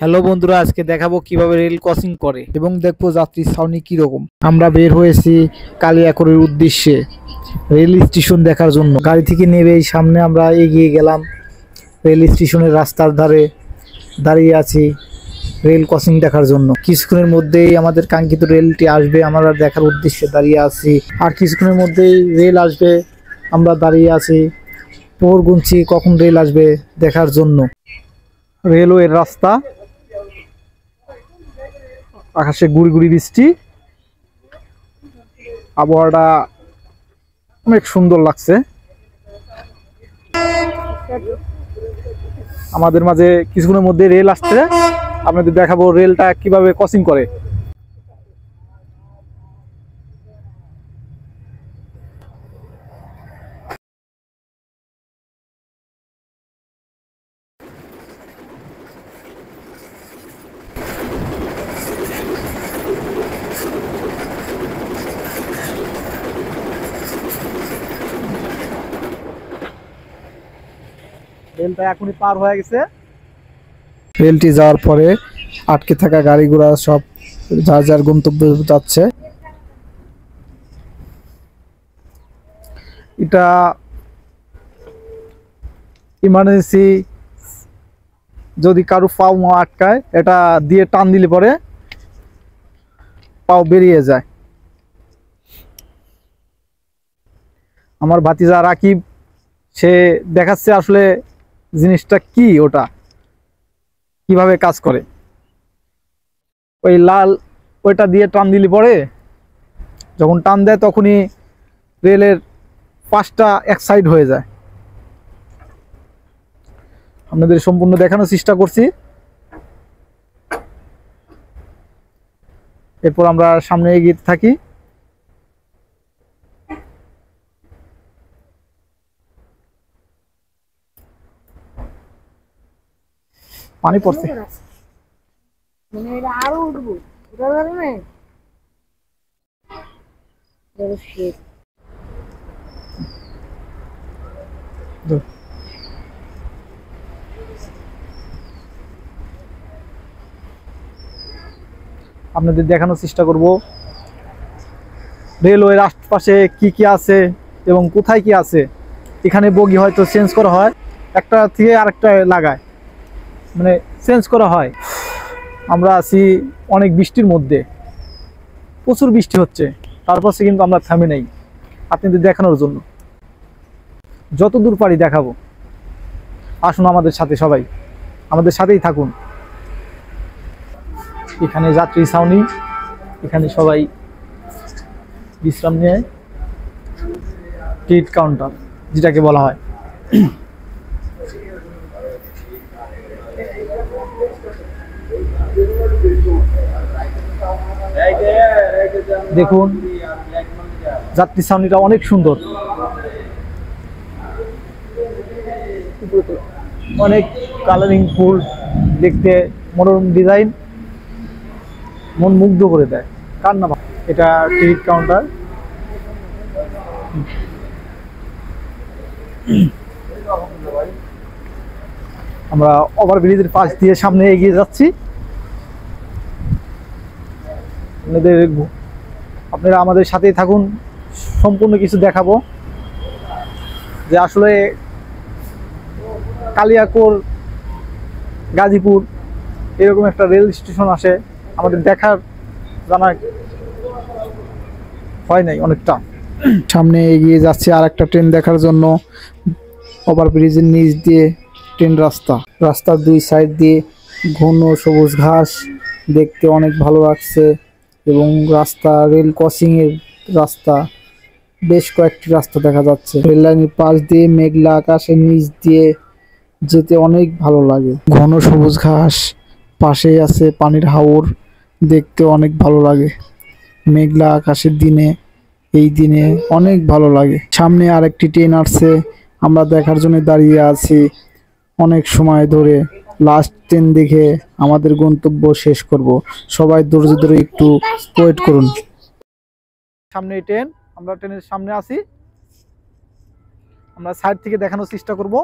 Hello বন্ধুরা, আজকে দেখাবো কিভাবে রেল ক্রসিং করে এবং দেখবো যাত্রী ছাউনি কিরকম। আমরা বের হয়েছি কালিয়াকৈরের উদ্দেশ্যে রেল স্টেশন দেখার জন্য। গাড়ি থেকে নেমেই সামনে আমরা এগিয়ে গেলাম। রেল স্টেশনের রাস্তার ধারে দাঁড়িয়ে আছি রেল ক্রসিং দেখার জন্য। কিছুক্ষণের মধ্যেই আমাদের কাঙ্ক্ষিত রেলটি আসবে, আমরা দেখার উদ্দেশ্যে দাঁড়িয়ে আছি। আর কিছুক্ষণের মধ্যেই রেল আসবে, আমরা দাঁড়িয়ে আছি প্রহর গুনছি কখন রেল আসবে দেখার জন্য। রেলওয়ের রাস্তা, আকাশে গুড়ি গুড়ি বৃষ্টি, আবহাওয়াটা অনেক সুন্দর লাগছে। আমাদের মাঝে কিছুক্ষণের মধ্যে রেল আসছে, আপনাদের দেখাবো রেলটা কিভাবে ক্রসিং করে। রেলটা এখনই পার হয়ে গেছে। রেলটি যাওয়ার পরে আটকে থাকা গাড়ি ঘোড়া সব যার যার গন্তব্যে যাচ্ছে। এটা ইমার্জেন্সি, যদি কারো পাও আটকায় এটা দিয়ে টান দিলে পরে পাও বেরিয়ে যায়। আমার ভাতিজা রাকিব সে দেখাচ্ছে আসলে জিনিসটা কি, ওটা কিভাবে কাজ করে। ওই লাল ওইটা দিয়ে টান দিলে পরে যখন টান দেয় তখনই রেলের পাশটা এক সাইড হয়ে যায়। আপনাদের সম্পূর্ণ দেখানোর চেষ্টা করছি। এরপর আমরা সামনে এগিয়ে থাকি। পানি পড়ছে। আপনাদের দেখানোর চেষ্টা করব রেলওয়ের আশপাশে কি কি আছে এবং কোথায় কি আছে। এখানে বগি হয়তো চেঞ্জ করা হয়, একটা থেকে আরেকটা লাগায়, মানে চেঞ্জ করা হয়। আমরা আছি অনেক বৃষ্টির মধ্যে, প্রচুর বৃষ্টি হচ্ছে, তারপর কিন্তু আমরা থামে নেই আপনাদের দেখানোর জন্য। যত দূর পারি দেখাবো। আসুন আমাদের সাথে, সবাই আমাদের সাথেই থাকুন। এখানে যাত্রী ছাউনি, এখানে সবাই বিশ্রাম নিয়ে, টিকিট কাউন্টার যেটাকে বলা হয়। দেখুন যাত্রী ছাউনিটা অনেক সুন্দর, অনেক কালারিং ফুল, দেখতে মনোরম ডিজাইন, মন মুগ্ধ করে দেয়। কার না? এটা টিকিট কাউন্টার। আমরা ওভারব্রিজের পাশ দিয়ে সামনে এগিয়ে যাচ্ছি। আপনারা আমাদের সাথেই থাকুন, সম্পূর্ণ কিছু দেখাবো যে আসলে কালিয়াকৈর গাজীপুর এরকম একটা রেল স্টেশন আসে, আমাদের দেখার জানা হয় নাই অনেকটা। সামনে এগিয়ে যাচ্ছে আর একটা ট্রেন দেখার জন্য। ওভারব্রিজের নিচ দিয়ে ট্রেন রাস্তার দুই সাইড দিয়ে ঘন সবুজ ঘাস, দেখতে অনেক ভালো লাগছে। এবং রাস্তা রেল ক্রসিং এর রাস্তা, বেশ কয়েকটি রাস্তা দেখা যাচ্ছে। রেল লাইনের পাশ দিয়ে মেঘলা আকাশের নিচ দিয়ে যেতে অনেক ভালো লাগে। ঘন সবুজ ঘাস, পাশেই আছে পানির হাওর, দেখতে অনেক ভালো লাগে। মেঘলা আকাশের দিনে, এই দিনে অনেক ভালো লাগে। সামনে আরেকটি ট্রেন আসছে, আমরা দেখার জন্য দাঁড়িয়ে আছি অনেক সময় ধরে। লাস্ট ট্রেন দেখে আমাদের গন্তব্য শেষ করব। সবাই ধৈর্য ধরে একটু ওয়েট করুন। সামনে ট্রেন, আমরা ট্রেনের সামনে আছি, আমরা সাইড থেকে দেখানোর চেষ্টা করব।